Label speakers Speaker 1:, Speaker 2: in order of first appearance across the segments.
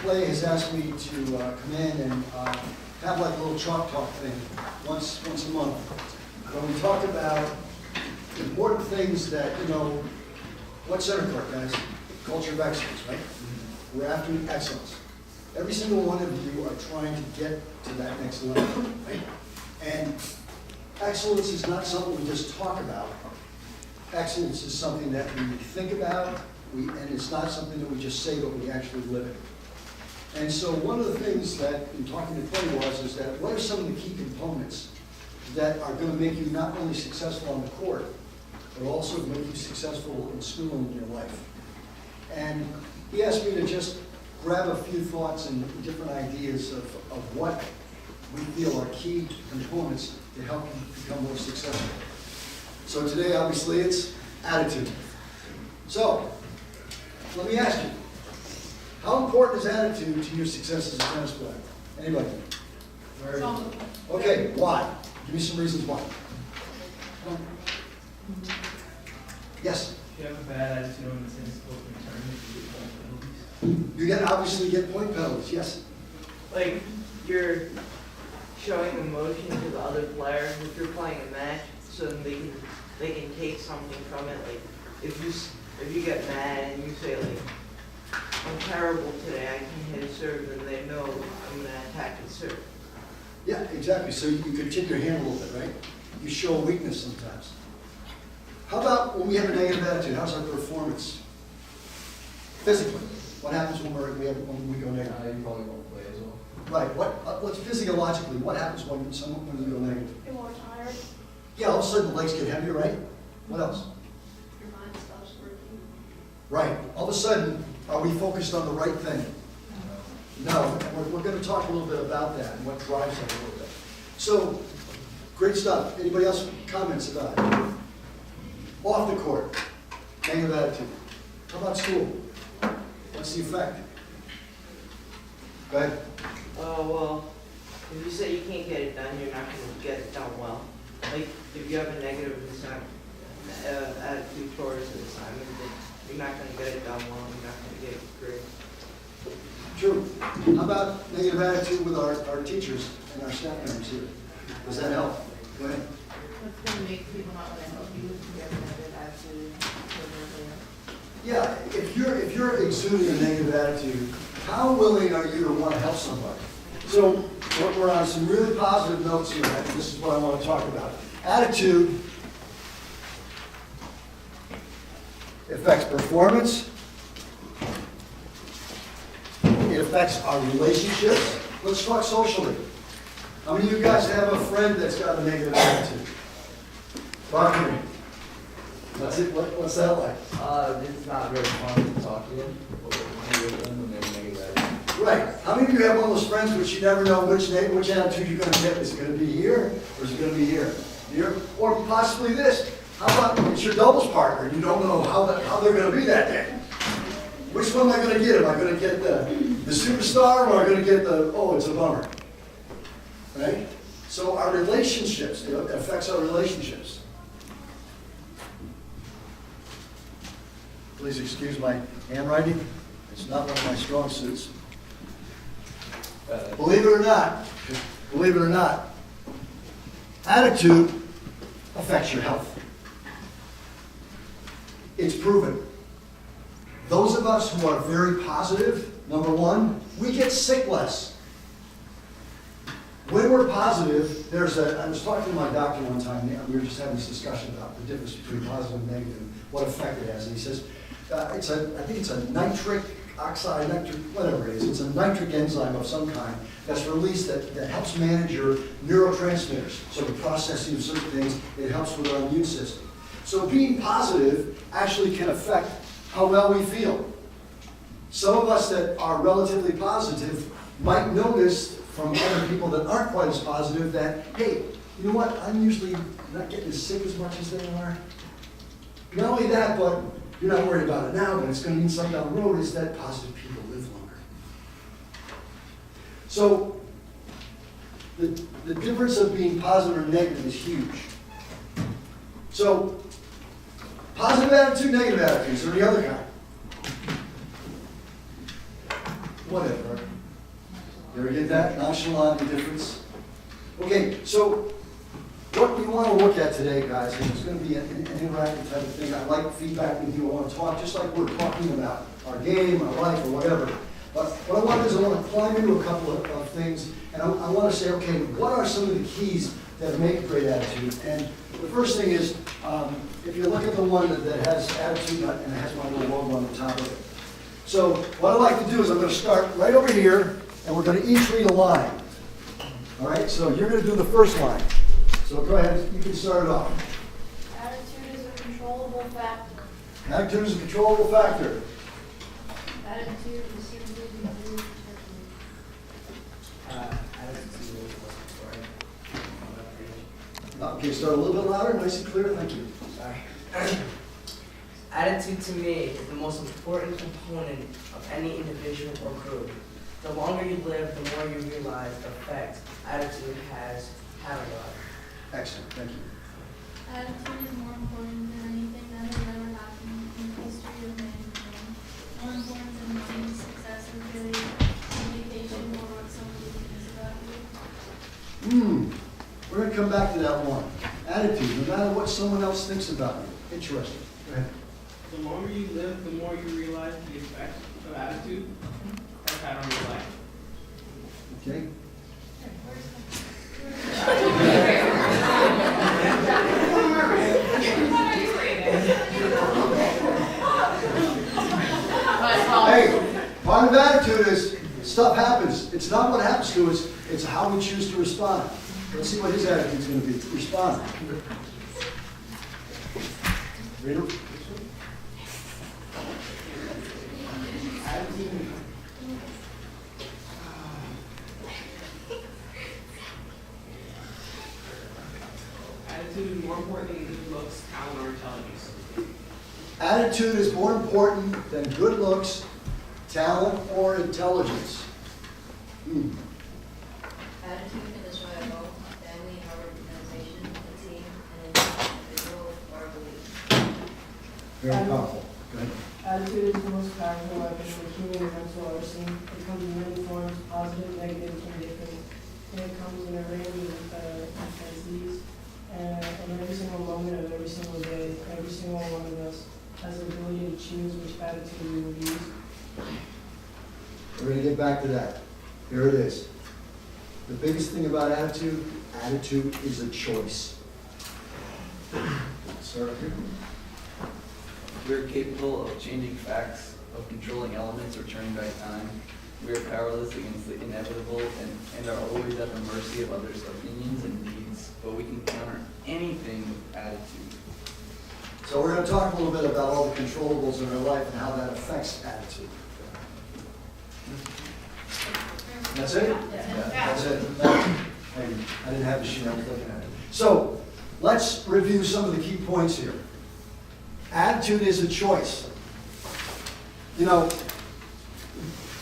Speaker 1: Clay has asked me to come in and have like a little chalk talk thing once a month, where we talk about important things that, you know, what's Centercourt, guys? Culture of excellence, right? We're after excellence. Every single one of you are trying to get to that next level, right? And excellence is not something we just talk about. Excellence is something that we think about, and it's not something that we just say, but we actually live it. And so one of the things that, in talking to Clay, is that what are some of the key components that are going to make you not only successful on the court, but also make you successful in school and in your life? And he asked me to just grab a few thoughts and different ideas of what we feel are key components to help you become more successful. So today, obviously, it's attitude. So, let me ask you, how important is attitude to your success as a tennis player? Anybody? Okay, why? Give me some reasons why. Yes?
Speaker 2: If you have a bad attitude on the tennis court in a tournament, you get point penalties.
Speaker 1: Obviously get point penalties, yes?
Speaker 3: Like, you're showing emotion to the other player if you're playing a match, so they can take something from it. Like, if you get mad and you say, like, I'm terrible today, I can't hit a serve, and they know I'm going to attack the serve.
Speaker 1: Yeah, exactly. So you could tip your hand a little bit, right? You show weakness sometimes. How about when we have a negative attitude? How's our performance? Physically, what happens when we go negative?
Speaker 2: You probably won't play as well.
Speaker 1: Right. What's physiologically? What happens when we go negative?
Speaker 4: You're more tired.
Speaker 1: Yeah, all of a sudden the legs get heavier, right? What else?
Speaker 4: Your mind stops working.
Speaker 1: Right. All of a sudden, are we focused on the right thing? No. We're going to talk a little bit about that and what drives that a little bit. So, great stuff. Anybody else comments about it? Off the court, negative attitude. How about school? What's the effect? Go ahead.
Speaker 3: Oh, well, if you say you can't get it done, you're not going to get it done well. Like, if you have a negative attitude towards an assignment, then you're not going to get it done well, you're not going to get it great.
Speaker 1: True. How about negative attitude with our teachers and our staff members here? Does that help? Go ahead.
Speaker 5: What's going to make people not want to help you if you have a negative attitude?
Speaker 1: Yeah, if you're exuding a negative attitude, how willing are you to want to help somebody? So we're on some really positive notes here, and this is what I want to talk about. Attitude affects performance. It affects our relationships. Let's talk socially. How many of you guys have a friend that's got a negative attitude? Talk to me. What's that like?
Speaker 2: It's not very fun to talk to them, but when you're with them, when they're negative.
Speaker 1: Right. How many of you have one of those friends which you never know which attitude you're going to get? Is it going to be here or is it going to be here? Here? Or possibly this. How about it's your doubles partner? You don't know how they're going to be that day. Which one am I going to get? Am I going to get the superstar or am I going to get it's a bummer? Right? So our relationships, it affects our relationships. Please excuse my handwriting. It's not one of my strong suits. Believe it or not, attitude affects your health. It's proven. Those of us who are very positive, number one, we get sick less. When we're positive, I was talking to my doctor one time, and we were just having this discussion about the difference between positive and negative and what effect it has. And he says, I think it's a nitric oxide, whatever it is. It's a nitric enzyme of some kind that's released that helps manage your neurotransmitters. So the processing of certain things, it helps with our immune system. So being positive actually can affect how well we feel. Some of us that are relatively positive might notice from other people that aren't quite as positive that, hey, you know what, I'm usually not getting as sick as much as they are. Not only that, but you're not worried about it now, but it's going to mean something down the road, is that positive people live longer. So the difference of being positive or negative is huge. So positive attitude, negative attitude, is there any other kind? Whatever. Everybody get that? Nonchalant indifference. Okay, so what we want to look at today, guys, and it's going to be an interactive type of thing. I like feedback with you. I want to talk just like we're talking about our game, our life, or whatever. But what I want to do is I want to climb into a couple of things, and I want to say, okay, what are some of the keys that make a great attitude? And the first thing is, if you look at the one that has attitude and it has my little logo on the top of it. So what I like to do is I'm going to start right over here, and we're going to each read a line. All right, so you're going to do the first line. So go ahead, you can start it off.
Speaker 4: Attitude is a controllable factor.
Speaker 1: Attitude is a controllable factor.
Speaker 4: Attitude is simply improved
Speaker 1: Okay, start a little bit louder, nice and clear, thank you.
Speaker 6: Sorry. Attitude to me is the most important component of any individual or group. The longer you live, the more you realize the effect attitude has had on life.
Speaker 1: Excellent, thank you.
Speaker 4: Attitude is more important than anything that has ever happened in the history of mankind. More important than money, success, or failure, communication, or what somebody thinks about you.
Speaker 1: We're going to come back to that one. Attitude, no matter what someone else thinks about you. Interesting. Go ahead.
Speaker 7: The longer you live, the more you realize the effect of attitude has had on your life.
Speaker 1: Okay. Hey, part of attitude is stuff happens. It's not what happens to us, it's how we choose to respond. Let's see what his attitude is going to be. Respond. Reader?
Speaker 7: Attitude is more important than good looks, talent, or intelligence.
Speaker 1: Attitude is more important than good looks, talent, or intelligence.
Speaker 8: Attitude can destroy a home, a family, an organization, a team, an individual, or a belief.
Speaker 1: Very powerful. Go ahead.
Speaker 9: Attitude is the most powerful weapon in the human and mental arsenal. It comes in many forms, positive, negative, and different. And it comes in a range of intensities. And in every single moment of every single day, every single one of us has the ability to choose which attitude we will use.
Speaker 1: We're going to get back to that. Here it is. The biggest thing about attitude, attitude is a choice. Start up here.
Speaker 2: We are capable of changing facts, of controlling elements or turning back time. We are powerless against the inevitable and are always at the mercy of others' opinions and needs, but we can counter anything with attitude.
Speaker 1: So we're going to talk a little bit about all the controllables in our life and how that affects attitude. That's it? That's it. Thank you. I didn't have the sheet, I was looking at it. So let's review some of the key points here. Attitude is a choice. You know,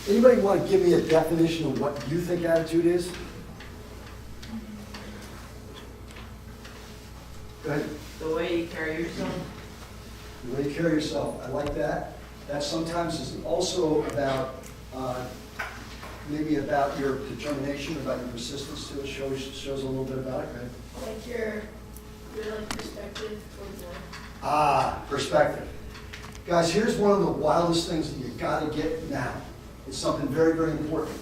Speaker 1: anybody want to give me a definition of what you think attitude is? Go ahead.
Speaker 3: The way you carry yourself.
Speaker 1: The way you carry yourself. I like that. That sometimes is also about, maybe about your determination, about your persistence too. It shows a little bit about it, right?
Speaker 4: Like your like perspective towards life.
Speaker 1: Perspective. Guys, here's one of the wildest things that you got to get now. It's something very, very important.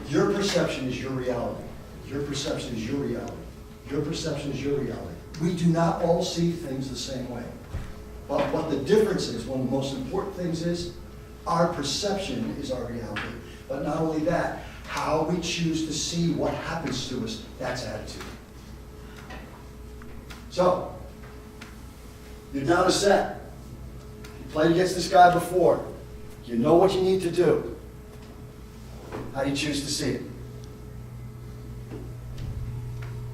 Speaker 1: Your perception is your reality. Your perception is your reality. Your perception is your reality. We do not all see things the same way. But what the difference is, one of the most important things is, our perception is our reality. But not only that, how we choose to see what happens to us, that's attitude. So, you're down a set. You played against this guy before. You know what you need to do. How do you choose to see it?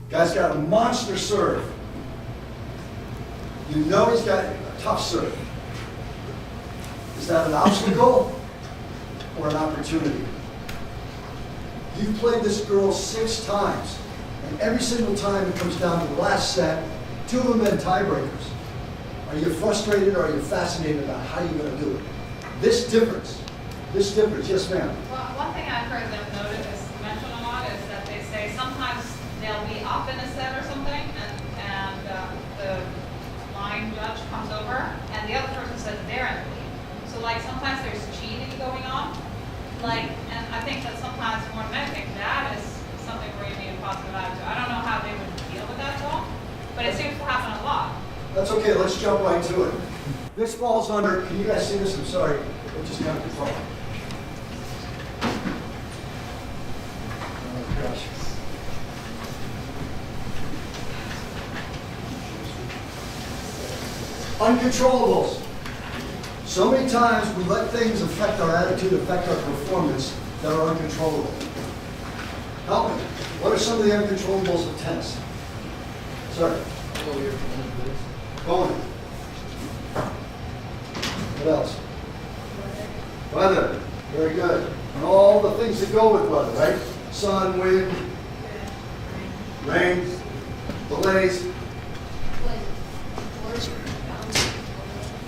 Speaker 1: Guy's got a monster serve. You know he's got a tough serve. Is that an obstacle or an opportunity? You've played this girl 6 times, and every single time it comes down to the last set, 2 of them been tiebreakers. Are you frustrated or are you fascinated about how you're going to do it? This difference This difference, yes ma'am.
Speaker 10: Well, one thing I've heard them noted is mentioned a lot is that they say sometimes they'll be up in a set or something, and the line judge comes over, and the other person says they're in the lead. So like sometimes there's cheating going on, like, and I think that sometimes more than anything, that is something where you need a positive attitude. I don't know how they would deal with that though, but it seems to happen a lot.
Speaker 1: That's okay, let's jump right to it. This falls under, can you guys see this? I'm sorry, it just kind of control. Oh gosh. Uncontrollables. So many times we let things affect our attitude, affect our performance that are uncontrollable. Help me. What are some of the uncontrollables of tennis? Sir? Bowling. What else? Weather. Very good. And all the things that go with weather, right? Sun, wind, rain, delays.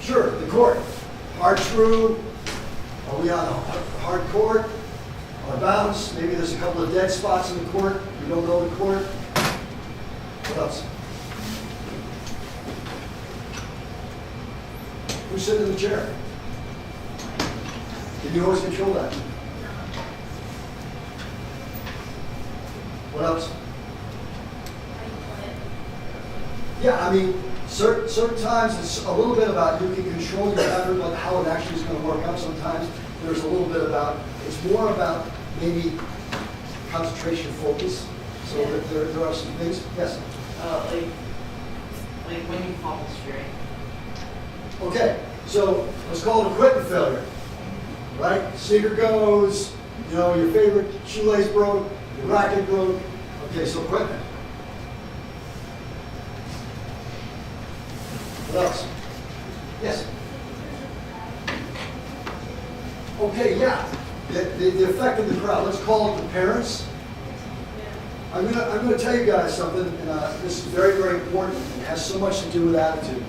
Speaker 1: Sure, the court. Hard true. Are we on a hard court? Or bounce? Maybe there's a couple of dead spots in the court. We don't know the court. What else? Who's sitting in the chair? Can you always control that? What else? Yeah, I mean, certain times it's a little bit about you can control your effort, but how it actually is going to work out. Sometimes there's a little bit about, it's more about maybe concentration, focus. So there are some things. Yes?
Speaker 3: Like when you fall straight.
Speaker 1: Okay, so let's call it equipment failure, right? Sneaker goes, you know, your favorite shoelace broke, your racket broke. Okay, so equipment. What else? Yes? Okay, yeah. The effect of the crowd. Let's call it the parents. I'm gonna tell you guys something, and this is very, very important. It has so much to do with attitude.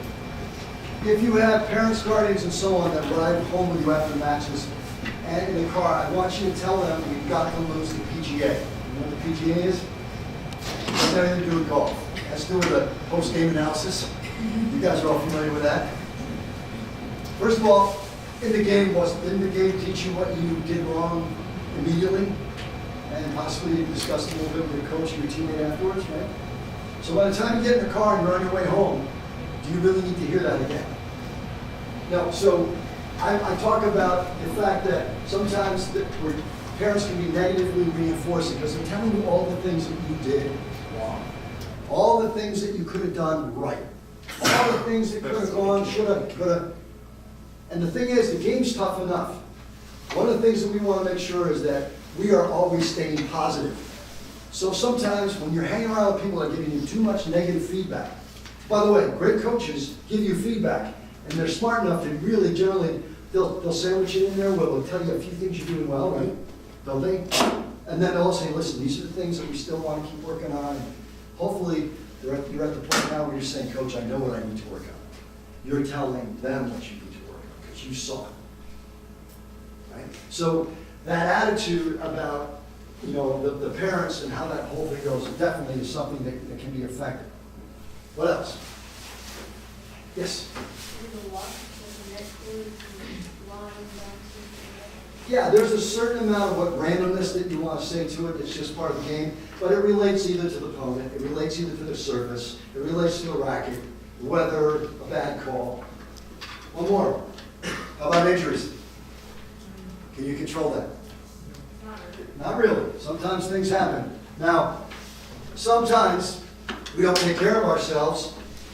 Speaker 1: If you have parents, guardians, and so on that ride home with you after matches and in the car, I want you to tell them we've got to lose the PGA. You know what the PGA is? It has nothing to do with golf. It has to do with the post-game analysis. You guys are all familiar with that. First of all, didn't the game teach you what you did wrong immediately? And possibly discuss a little bit with your coach and your teammate afterwards, right? So by the time you get in the car and you're on your way home, do you really need to hear that again? No, so I talk about the fact that sometimes where parents can be negatively reinforcing because they're telling you all the things that you did wrong. All the things that you could have done right. All the things that could have gone, should have, could have. And the thing is, the game's tough enough. One of the things that we want to make sure is that we are always staying positive. So sometimes when you're hanging around with people that are giving you too much negative feedback, by the way, great coaches give you feedback, and they're smart enough to really generally, they'll sandwich it in there, they'll tell you a few things you're doing well, right? Don't they? And then they'll say, listen, these are the things that we still want to keep working on. And hopefully, you're at the point now where you're saying, Coach, I know what I need to work on. You're telling them what you need to work on, because you saw it. Right? So that attitude about, you know, the parents and how that whole thing goes definitely is something that can be effective. What else? Yes? Yeah, there's a certain amount of what randomness that you want to say to it that's just part of the game, but it relates either to the opponent, it relates either to the service, it relates to the racket, weather, a bad call. One more. How about injuries? Can you control that? Not really. Sometimes things happen. Now, sometimes we don't take care of ourselves.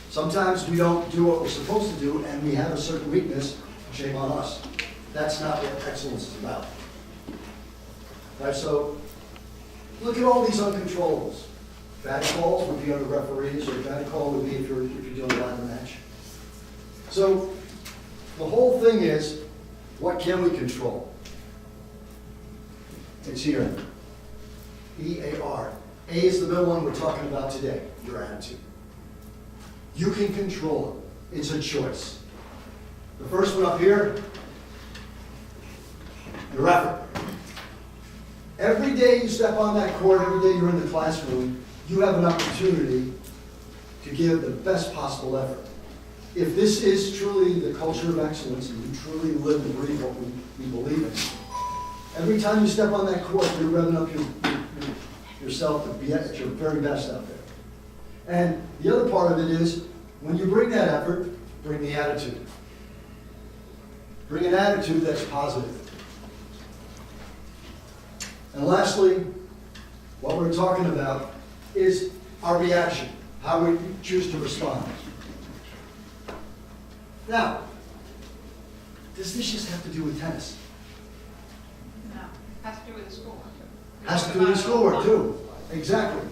Speaker 1: Sometimes we don't do what we're supposed to do, and we have a certain weakness. Shame on us. That's not what excellence is about. Right, so look at all these uncontrollables. Bad calls would be under referees, or a bad call would be if you're doing a ladder match. So the whole thing is, what can we control? It's here. E-A-R. A is the middle one we're talking about today, your attitude. You can control it. It's a choice. The first one up here, your effort. Every day you step on that court, every day you're in the classroom, you have an opportunity to give the best possible effort. If this is truly the culture of excellence, and you truly live and breathe what we believe in, every time you step on that court, you're revving up yourself to be at your very best out there. And the other part of it is, when you bring that effort, bring the attitude. Bring an attitude that's positive. And lastly, what we're talking about is our reaction, how we choose to respond. Now, does this just have to do with tennis?
Speaker 10: No, has to do with the schoolwork.
Speaker 1: Has to do with schoolwork too. Exactly.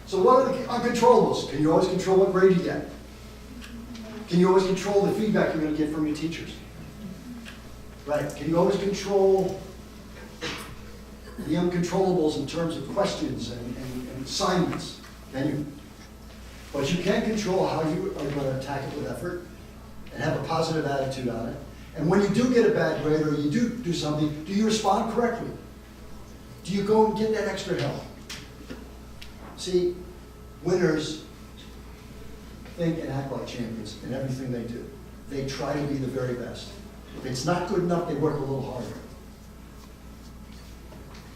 Speaker 1: So what are the uncontrollables? Can you always control what grade you get? Can you always control the feedback you're going to get from your teachers? Right. Can you always control the uncontrollables in terms of questions and assignments? Can you? But you can control how you are going to attack it with effort and have a positive attitude on it. And when you do get a bad grade or you do something, do you respond correctly? Do you go and get that extra help? See, winners think and act like champions in everything they do. They try to be the very best. If it's not good enough, they work a little harder.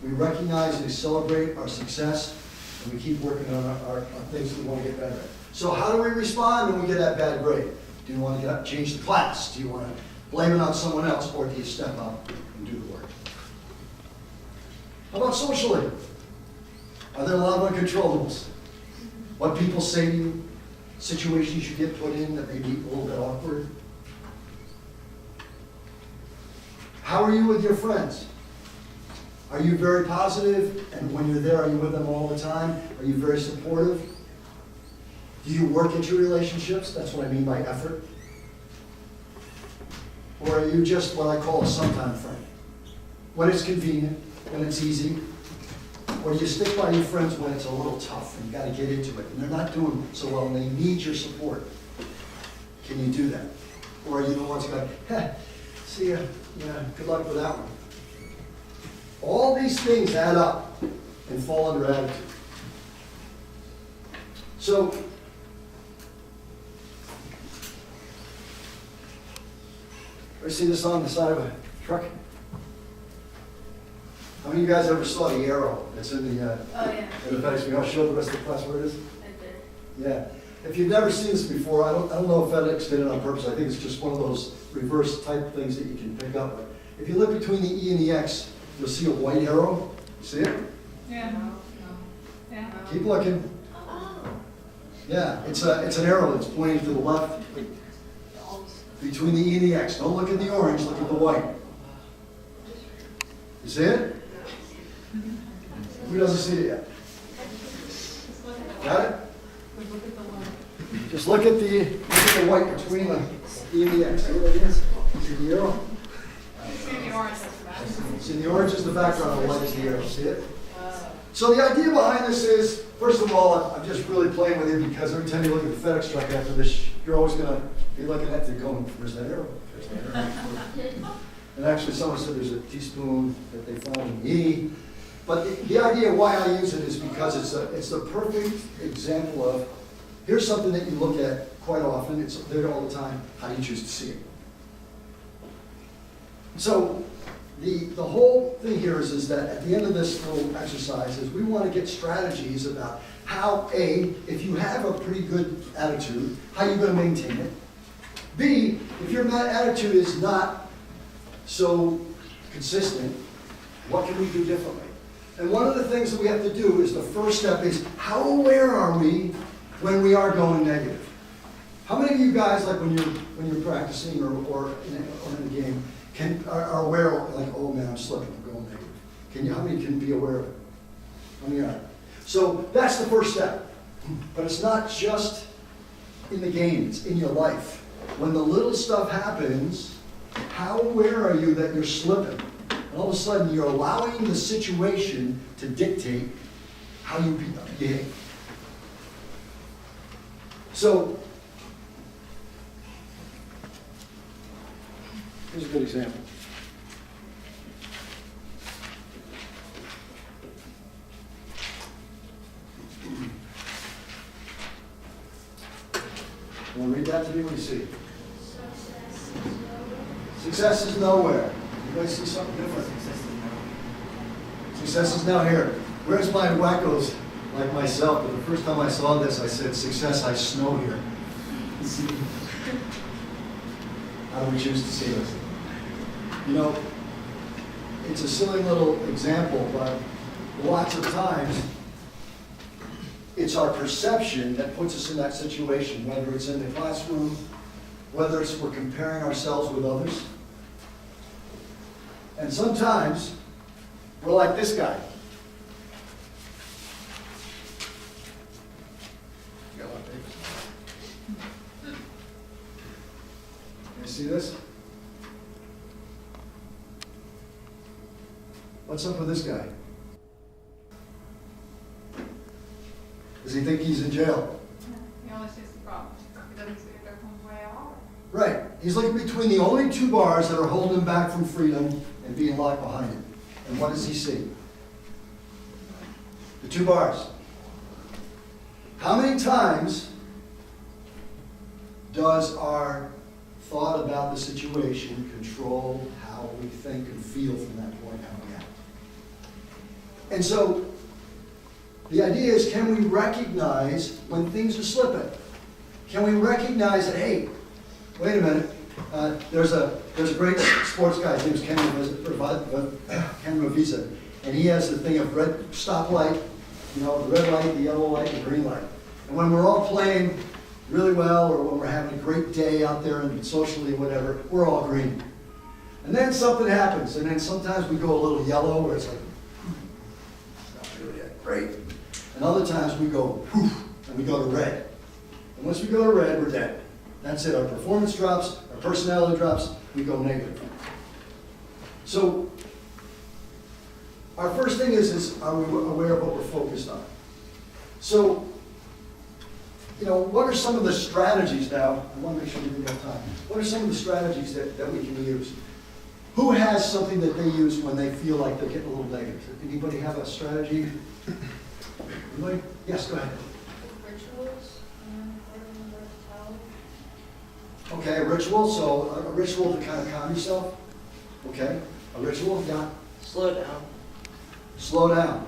Speaker 1: We recognize and celebrate our success, and we keep working on our things that we want to get better at. So how do we respond when we get that bad grade? Do you want to get up, change the class? Do you want to blame it on someone else, or do you step up and do the work? How about socially? Are there a lot of uncontrollables? What people say to you, situations you get put in that may be a little bit awkward? How are you with your friends? Are you very positive? And when you're there, are you with them all the time? Are you very supportive? Do you work at your relationships? That's what I mean by effort. Or are you just what I call a sometime friend? When it's convenient, when it's easy. Or do you stick by your friends when it's a little tough and you got to get into it and they're not doing so well and they need your support? Can you do that? Or are you the ones who go, see ya, yeah, good luck with that one. All these things add up and fall under attitude. So, I see this on the side of a truck. How many of you guys ever saw the arrow that's in the
Speaker 4: Oh, yeah.
Speaker 1: in the FedEx? I'll show the rest of the class where it is.
Speaker 4: I did.
Speaker 1: Yeah. If you've never seen this before, I don't know if FedEx did it on purpose. I think it's just one of those reverse type things that you can pick up. But if you look between the E and the X, you'll see a white arrow. See it?
Speaker 10: Yeah. Yeah.
Speaker 1: Keep looking. Yeah, it's an arrow that's pointing to the left between the E and the X. Don't look at the orange, look at the white. You see it? Who doesn't see it yet? Got it? Just look at the white between the E and the X. See what it is? See the arrow?
Speaker 10: See the orange is the back.
Speaker 1: See, the orange is the background, the white is the arrow. See it? So the idea behind this is, first of all, I'm just really playing with you because every time you look at the FedEx truck after this, you're always going to be looking at it going, where's that arrow? Where's that arrow? And actually, someone said there's a teaspoon that they found in E. But the idea why I use it is because it's the perfect example of, here's something that you look at quite often, it's there all the time, how do you choose to see it? So the whole thing here is that at the end of this little exercise is we want to get strategies about how, A, if you have a pretty good attitude, how you're going to maintain it. B, if your attitude is not so consistent, what can we do differently? And one of the things that we have to do is the first step is how aware are we when we are going negative? How many of you guys, like when you're practicing or in a game, are aware of, like, oh man, I'm slipping, I'm going negative? How many can be aware of it? How many are? So that's the first step. But it's not just in the game, it's in your life. When the little stuff happens, how aware are you that you're slipping? And all of a sudden, you're allowing the situation to dictate how you behave. So, here's a good example. me, what do you see?
Speaker 4: Success is nowhere.
Speaker 1: Success is nowhere. You guys see something different? Success is now here. Where's my wackos like myself? But the first time I saw this, I said, success, I snow here. How do we choose to see this? You know, it's a silly little example, but lots of times, it's our perception that puts us in that situation, whether it's in the classroom, whether it's we're comparing ourselves with others. And sometimes, we're like this guy. You see this? What's up with this guy? Does he think he's in jail?
Speaker 10: He only sees the problem. He doesn't see a different way out.
Speaker 1: Right. He's looking between the only two bars that are holding him back from freedom and being locked behind it. And what does he see? The two bars. How many times does our thought about the situation control how we think and feel from that point how we act? And so, the idea is, can we recognize when things are slipping? Can we recognize that, hey, wait a minute, there's a great sports guy, his name's Ken Ravizza, and he has the thing of red stoplight, you know, the red light, the yellow light, and the green light. And when we're all playing really well, or when we're having a great day out there and socially, whatever, we're all green. And then something happens, and then sometimes we go a little yellow, where it's like, it's not really that great. And other times we go, poof, and we go to red. And once we go to red, we're dead. That's it, our performance drops, our personality drops, we go negative. So, our first thing is are we aware of what we're focused on? So, you know, what are some of the strategies now? I want to make sure we do have time. What are some of the strategies that we can use? Who has something that they use when they feel like they're getting a little negative? Anybody have a strategy? Anybody? Yes, go ahead.
Speaker 4: Rituals, learning what to tell.
Speaker 1: Okay, a ritual. So a ritual to kind of calm yourself. Okay, a ritual. Yeah.
Speaker 3: Slow down.
Speaker 1: Slow down.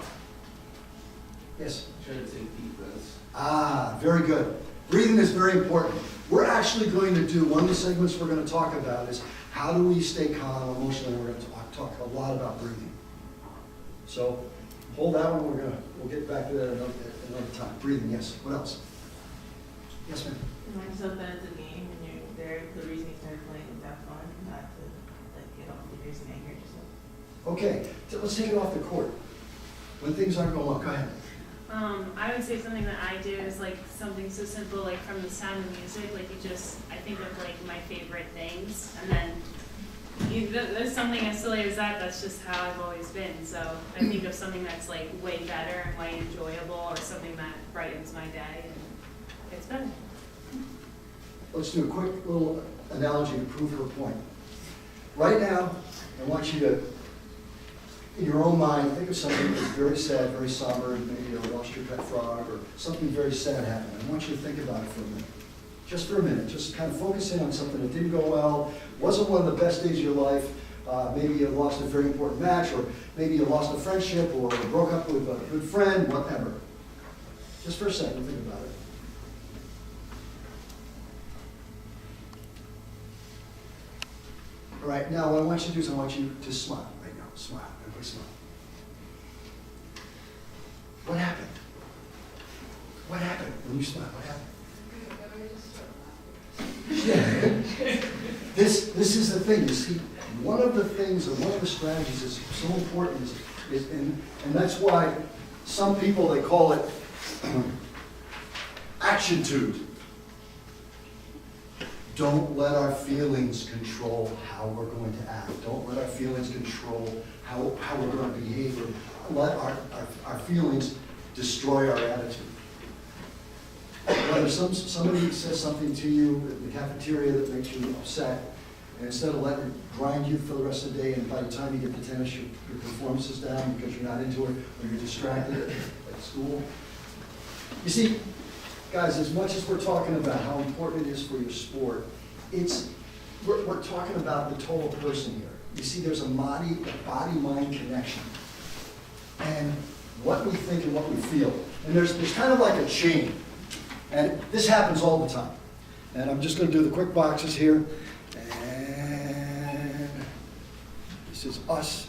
Speaker 1: Yes.
Speaker 2: Try to take deep breaths.
Speaker 1: Ah, very good. Breathing is very important. We're actually going to do, one of the segments we're going to talk about is how do we stay calm emotionally. We're going to talk a lot about breathing. So hold that one. We'll get back to that another time. Breathing, yes. What else? Yes, ma'am.
Speaker 5: Remind yourself that it's a game and you're there, the reason you started playing is to have fun, not to like get off the face and anger yourself.
Speaker 1: Okay, so let's take it off the court. When things aren't going well, go ahead.
Speaker 11: I would say something that I do is like something so simple, like from the sound of music, like I think of like my favorite things, and then there's something as silly as that, that's just how I've always been. So I think of something that's like way better and way enjoyable, or something that brightens my day, and it's better.
Speaker 1: Let's do a quick little analogy to prove her point. Right now, I want you to, in your own mind, think of something that's very sad, very somber, maybe you lost your pet frog, or something very sad happened. I want you to think about it for a minute. Just for a minute, just kind of focus in on something that didn't go well, wasn't one of the best days of your life. Maybe you lost a very important match, or maybe you lost a friendship, or broke up with a good friend, whatever. Just for a second, think about it. All right, now what I want you to do is I want you to smile right now. Smile, everybody smile. What happened? What happened when you smile? What happened? Yeah. This is the thing, you see, one of the things, or one of the strategies that's so important is and that's why some people, they call it action-tude. Don't let our feelings control how we're going to act. Don't let our feelings control how we're going to behave. Or let our feelings destroy our attitude. Whether somebody says something to you in the cafeteria that makes you upset, and instead of letting it grind you for the rest of the day, and by the time you get to tennis, your performance is down because you're not into it, or you're distracted at school. You see, guys, as much as we're talking about how important it is for your sport, we're talking about the total person here. You see, there's a body-mind connection. And what we think and what we feel. And there's kind of like a chain. And this happens all the time. And I'm just going to do the quick boxes here. And this is us.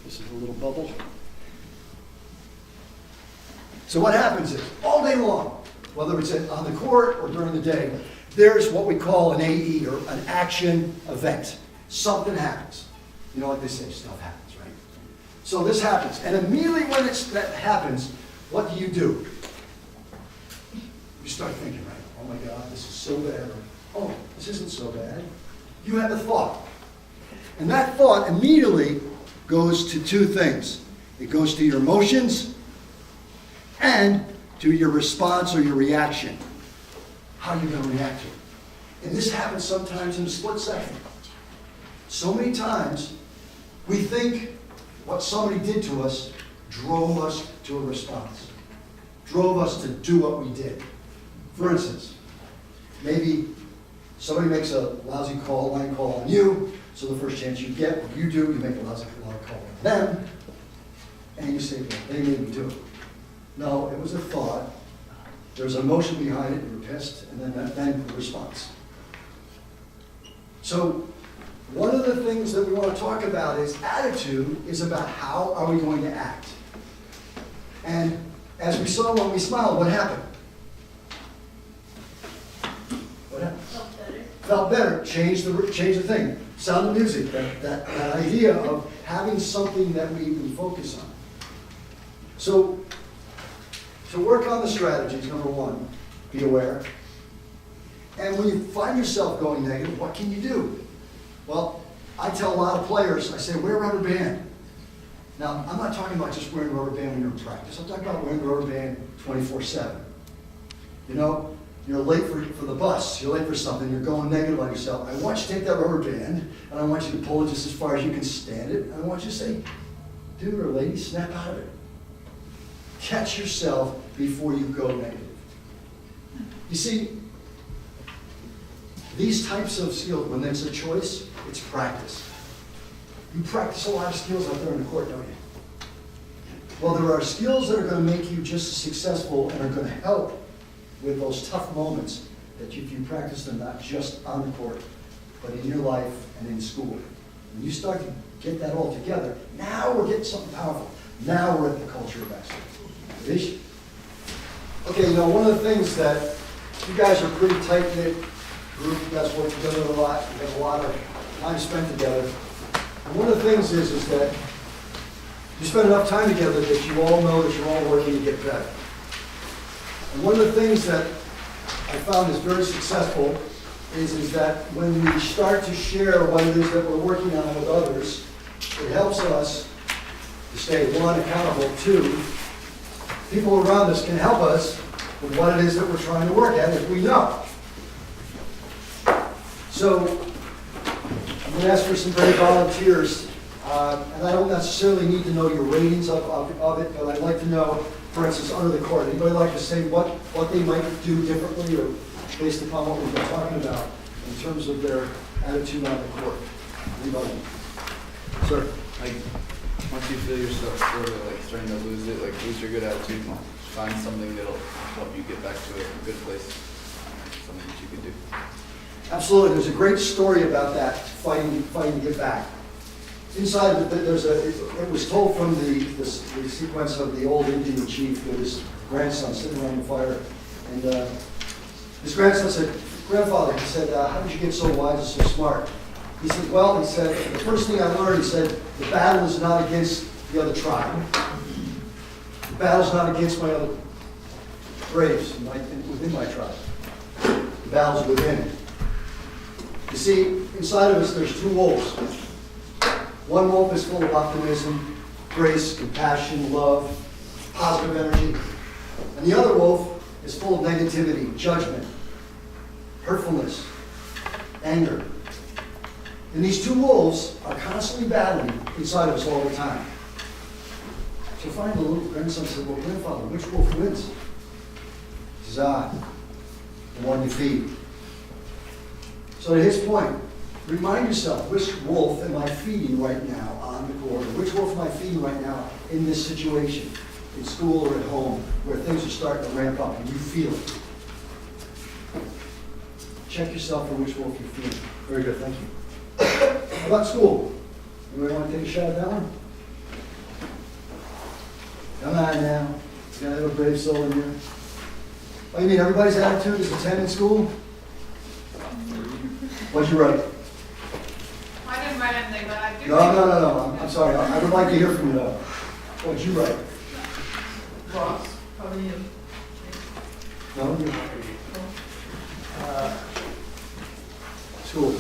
Speaker 1: This is a little bubble. So what happens is, all day long, whether it's on the court or during the day, there's what we call an AE, or an action event. Something happens. You know what they say, stuff happens, right? So this happens. And immediately when that happens, what do? You start thinking, right? Oh my God, this is so bad. Or, oh, this isn't so bad. You have a thought. And that thought immediately goes to two things. It goes to your emotions and to your response or your reaction. How are you going to react to it? And this happens sometimes in a split second. So many times, we think what somebody did to us drove us to a response, drove us to do what we did. For instance, maybe somebody makes a lousy line call on you, so the first chance you get, what you do, you make a lousy line call on them, and you say, well, they made me do it. No, it was a thought. There was emotion behind it, you were pissed, and then the response. So, one of the things that we want to talk about is attitude is about how are we going to act. And as we saw when we smiled, what happened? What happened?
Speaker 4: Felt better.
Speaker 1: Felt better. Change the thing. Sound of music. That idea of having something that we focus on. So, to work on the strategies, number one, be aware. And when you find yourself going negative, what can you do? Well, I tell a lot of players, I say, wear a rubber band. Now, I'm not talking about just wearing a rubber band when you're in practice. I'm talking about wearing a rubber band 24/7. You know, you're late for the bus, you're late for something, you're going negative on yourself. I want you to take that rubber band, and I want you to pull it just as far as you can stand it, and I want you to say, dude or lady, snap out of it. Catch yourself before you go negative. You see, these types of skills, when it's a choice, it's practice. You practice a lot of skills out there in the court, don't you? Well, there are skills that are going to make you just as successful and are going to help with those tough moments that if you practice them not just on the court, but in your life and in school. When you start to get that all together, now we're getting something powerful. Now we're at the culture of excellence. Vision. Okay, you know, one of the things that you guys are pretty tight-knit group, you guys work together a lot, you have a lot of time spent together. And one of the things is that you spend enough time together that you all know that you're all working to get better. And one of the things that I found is very successful is that when we start to share what it is that we're working on with others, it helps us to stay, one, accountable, two, people around us can help us with what it is that we're trying to work at if we know. So, I'm going to ask for some brave volunteers, and I don't necessarily need to know your ratings of it, but I'd like to know, for instance, under the court, anybody like to say what they might do differently or based upon what we've been talking about in terms of their attitude on the court? Anybody? Sir?
Speaker 2: Like, once you feel yourself sort of like starting to lose it, like lose your good attitude, find something that'll help you get back to a good place, something that you can do.
Speaker 1: Absolutely. There's a great story about that, fighting to get back. Inside, it was told from the sequence of the old Indian chief with his grandson sitting around the fire. And his grandson said, "Grandfather," he said, "how did you get so wise and so smart?" He said, "Well," he said, "the first thing I learned," he said, "the battle is not against the other tribe. The battle is not against my other braves within my tribe. The battle is within. You see, inside of us, there's two wolves. One wolf is full of optimism, grace, compassion, love, positive energy. And the other wolf is full of negativity, judgment, hurtfulness, anger. And these two wolves are constantly battling inside of us all the time. So finally the little grandson said, "Well, grandfather, which wolf wins?" He He says, the one you feed. So to his point, remind yourself, which wolf am I feeding right now on the corridor? Which wolf am I feeding right now in this situation, in school or at home, where things are starting to ramp up and you feel it? Check yourself for which wolf you're feeding. Very good, thank you. How about school? Anybody want to take a shot at that one? Come on now. You gotta have a brave soul in here. Oh, you mean everybody's attitude is attending school? What'd you write?
Speaker 10: I didn't write anything, but I do.
Speaker 1: No. I'm sorry. I would like to hear from you though. What'd you write?
Speaker 3: Ross, probably you.
Speaker 1: No? You? School.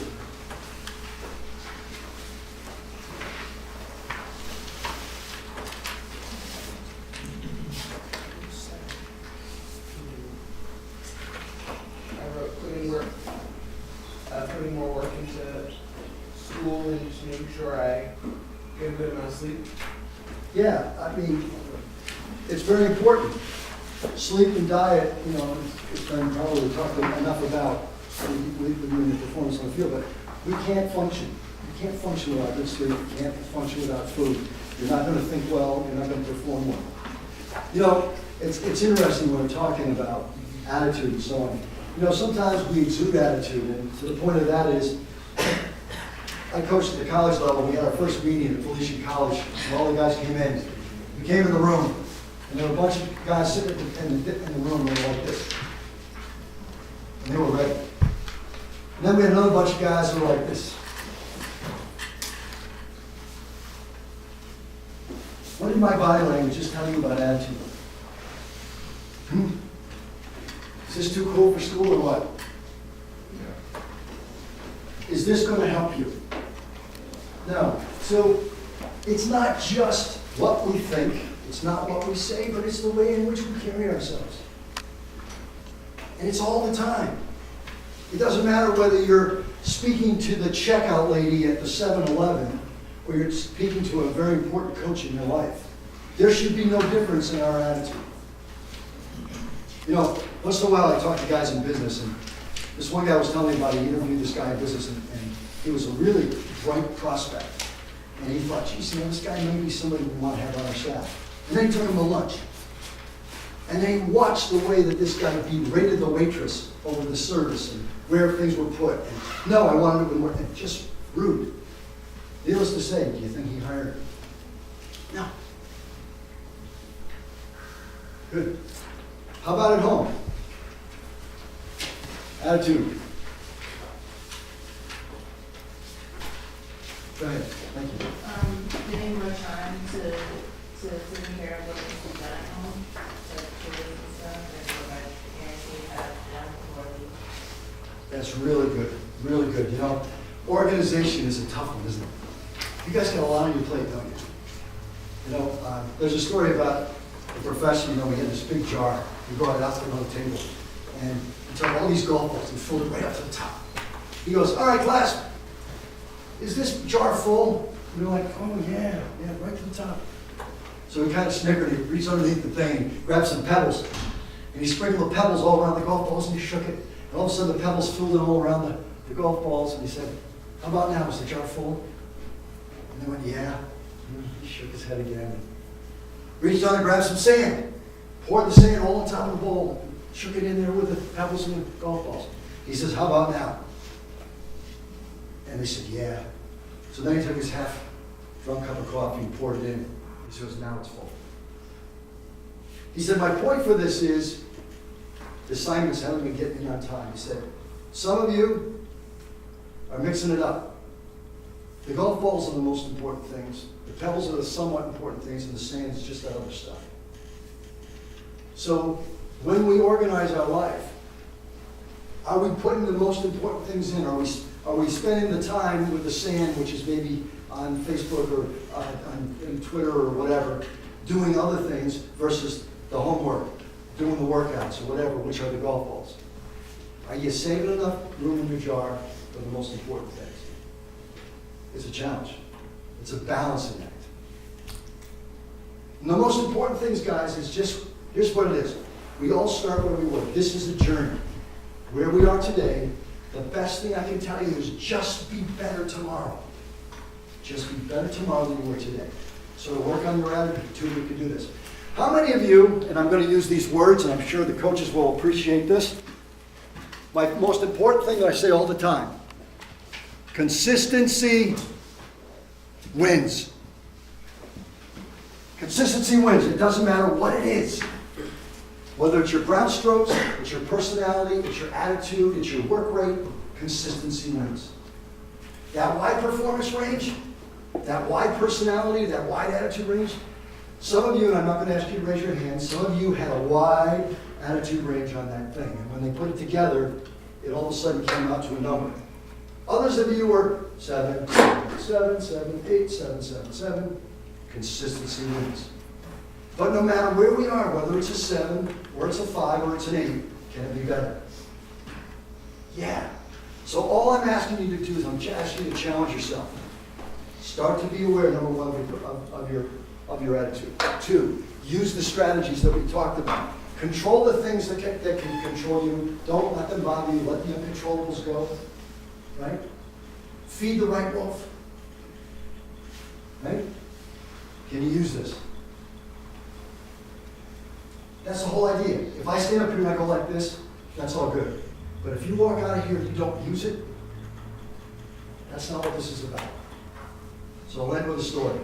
Speaker 6: I wrote putting more work into school and just making sure I get a good amount of sleep.
Speaker 1: Yeah, I mean, it's very important. Sleep and diet, it's been probably talked enough about when the performance on the field, but we can't function. You can't function without good sleep. You can't function without food. You're not going to think well. You're not going to perform well. It's interesting when we're talking about attitude and so on. Sometimes we exude attitude, and to the point of that is, I coached at the college level. We had our first meeting at Felician College, and all the guys came in. We came in the room, and there were a bunch of guys sitting in the room that were like this. And they were ready. And then we had another bunch of guys that were like this. What did my body language just tell you about attitude? Is this too cool for school or what? Is this going to help you? No. So it's not just what we think, it's not what we say, but it's the way in which we carry ourselves. And it's all the time. It doesn't matter whether you're speaking to the checkout lady at the 7-Eleven or you're speaking to a very important coach in your life. There should be no difference in our attitude. Once in a while I talk to guys in business, and this one guy was telling me about, he interviewed this guy in business, and he was a really bright prospect. And he thought, geez, this guy may be somebody we want to have on our staff. And then he took him to lunch. And then he watched the way that this guy berated the waitress over the service and where things were put. And, no, I wanted it with more, and just rude. Needless to say, do you think he hired her? No. Good. How about at home? Attitude. Go ahead. Thank you.
Speaker 5: Giving more time to taking care of what needs to be done at home, like children and stuff, and provide parents have done for the.
Speaker 1: That's really good. Really good. Organization is a tough one, isn't it? You guys got a lot on your plate, don't you? There's a story about a professor, we had this big jar. We brought it out to another table. And he took all these golf balls and filled it right up to the top. He goes, all right, class, is this jar full? And we're like, oh, yeah, right to the top. So he kind of snickered. He reached underneath the thing and grabbed some pebbles. And he sprinkled the pebbles all around the golf balls, and he shook it. And all of a sudden, the pebbles filled in all around the golf balls. And he said, how about now? Is the jar full? And they went, yeah. And he shook his head again. Reached down and grabbed some sand. Poured the sand all on top of the bowl. Shook it in there with the pebbles and the golf balls. He says, how about now? And they said, yeah. So then he took his half-drunk cup of coffee and poured it in. He says, now it's full. He said, my point for this is, the assignments haven't been getting in on time. He said, some of you are mixing it up. The golf balls are the most important things. The pebbles are the somewhat important things, and the sand is just that other stuff. So when we organize our life, are we putting the most important things in? Are we spending the time with the sand, which is maybe on Facebook or on Twitter or whatever, doing other things versus the homework, doing the workouts or whatever, which are the golf balls? Are you saving enough room in your jar for the most important things? It's a challenge. It's a balancing act. And the most important things, guys, is just, here's what it is. We all start where we were. This is a journey. Where we are today, the best thing I can tell you is just be better tomorrow. Just be better tomorrow than you were today. So to work on your attitude, we can do this. How many of you, and I'm going to use these words, and I'm sure the coaches will appreciate this, my most important thing that I say all the time, consistency wins. Consistency wins. It doesn't matter what it is. Whether it's your ground strokes, it's your personality, it's your attitude, it's your work rate, consistency wins. That wide performance range, that wide personality, that wide attitude range, some of you, and I'm not going to ask you to raise your hands, some of you had a wide attitude range on that thing. And when they put it together, it all of a sudden came out to a number. Others of you were 7, 7, 7, 8, 7, 7, 7. Consistency wins. But no matter where we are, whether it's a 7, or it's a 5, or it's an 8, can it be better? Yeah. So all I'm asking you to do is I'm asking you to challenge yourself. Start to be aware, number one, of your attitude. 2, use the strategies that we talked about. Control the things that can control you. Don't let them bother you. Let the uncontrollables go. Right? Feed the right wolf. Right? Can you use this? That's the whole idea. If I stand up here and I go like this, that's all good. But if you walk out of here and you don't use it, that's not what this is about. So I'll end with a story.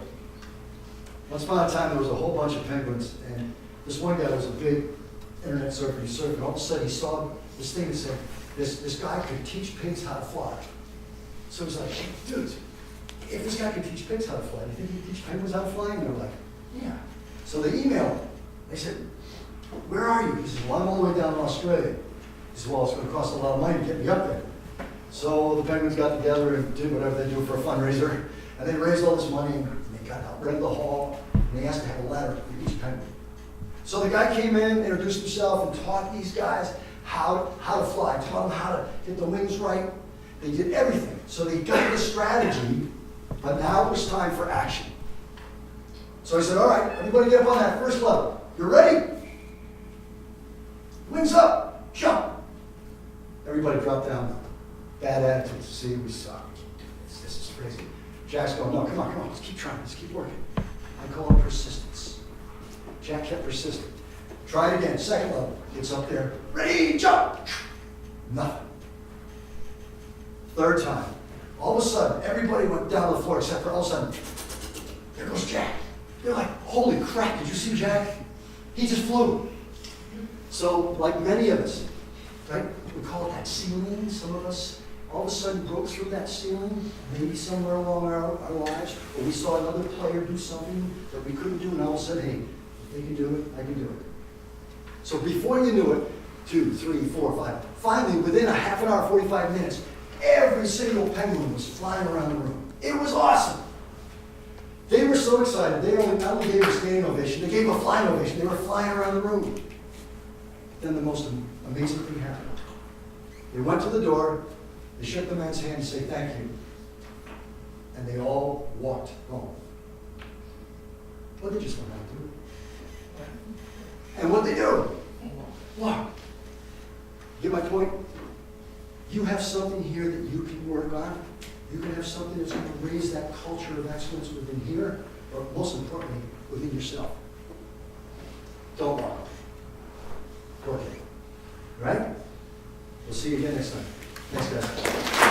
Speaker 1: Once upon a time, there was a whole bunch of penguins, and this one guy was a big internet surfer. He surfed, and all of a sudden he saw this thing that said, this guy could teach pigs how to fly. So he's like, hey, dude, if this guy could teach pigs how to fly, do you think he could teach penguins how to fly? And they're like, yeah. So they emailed him. They said, where are you? He says, well, I'm all the way down in Australia. He said, well, it's going to cost a lot of money to get me up there. So the penguins got together and did whatever they do for a fundraiser, and they raised all this money, and they got out, rented the hall, and they asked to have a ladder for each penguin. So the guy came in, introduced himself, and taught these guys how to fly, taught them how to get the wings right. They did everything. So they got the strategy, but now it was time for action. So he said, all right, everybody get up on that first level. You ready? Wings up, jump. Everybody dropped down. Bad attitudes. See, we suck. We can't do this. This is crazy. Jack's going, no, come on, let's keep trying, let's keep working. I call it persistence. Jack kept persisting. Try it again, second level. Gets up there. Ready, jump. Nothing. Third time. All of a sudden, everybody went down to the floor except for all of a sudden, there goes Jack. They're like, holy crap, did you see Jack? He just flew. So, like many of us, right? We call it that ceiling. Some of us all of a sudden broke through that ceiling, maybe somewhere along our lives, or we saw another player do something that we couldn't do, and all of a sudden, hey, if they can do it, I can do it. So before you knew it, 2, 3, 4, 5, finally, within a half an hour, 45 minutes, every single penguin was flying around the room. It was awesome. They were so excited. They not only gave a standing ovation, they gave a flying ovation. They were flying around the room. Then the most amazing thing happened. They went to the door, they shook the man's hand and said thank you, and they all walked home. Well, they just went out to it. And what'd they do? Walk. Get my point? You have something here that you can work on. You can have something that's going to raise that culture of excellence within here, or most importantly, within yourself. Don't walk. Work it. Right? We'll see you again next time. Thanks, guys.